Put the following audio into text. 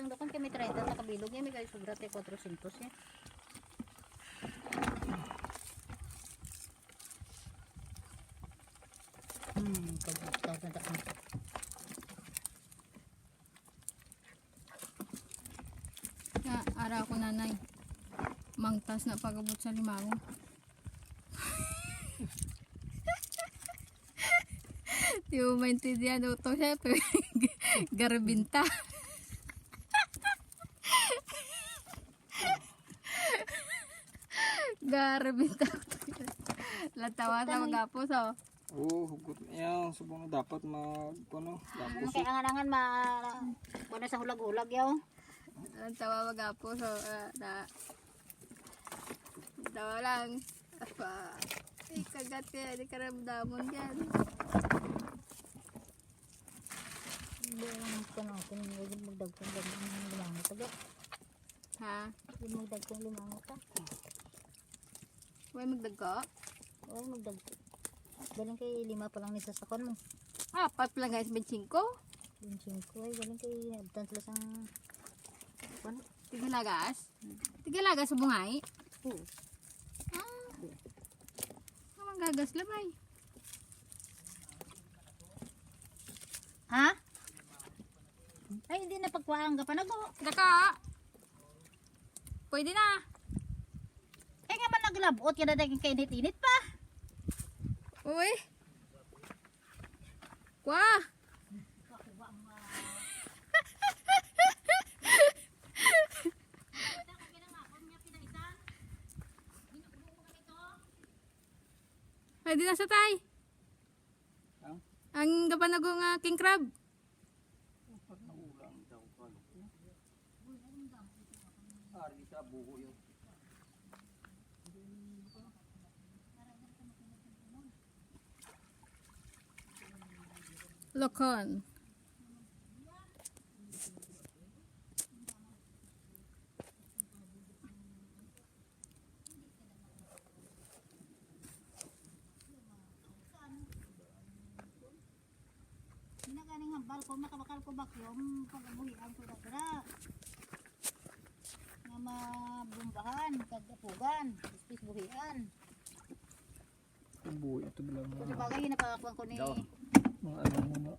itong dokon kami 30 sa kabilog niya. May kayo sobra tayo 400 niya. Ara ko nanay. Mangtas na pagabot sa limango. Di mo maintindihan ito siya. Garbinta. Garbinta. Latawa sa magapos oh. Oo, hugot niya. Subong na dapat tapos. Kaya angan muna sa hulag-hulag yaw. Latawa magapos oh. Tawa lang. Apa. Kagat ya, di karamdamon yan. Hindi ang panakon yung magdagkong limango ta. Ha? Yung magdagkong limango ta. Huwag magdagko? Oo, magdagkong. Galing kay 5 pa lang ni sasakon mo. 4 pa lang guys, 25. 25 ay galing kay abtan sila sang ano? Tigalagas? Tigalagas sa bungay? Oo. Naman gagas labay. Ha? Ay, hindi na pagkuhaan ka pa nago. Daka! Pwede na. Eh nga man naglabot ka na dahil kainit-init pa. Uy! Kwa! Ay, di na sa tay. Ang gapanago nga king crab. Lokon. Ginagaling hambal ko, makabakal ko bakyong pag-abuhian ko dara. Nga mabumbahan, kagapugan, ispis buhian. Buhay ito bilang Kasi bagay, hinapakakuan ko ni... mga ano muna.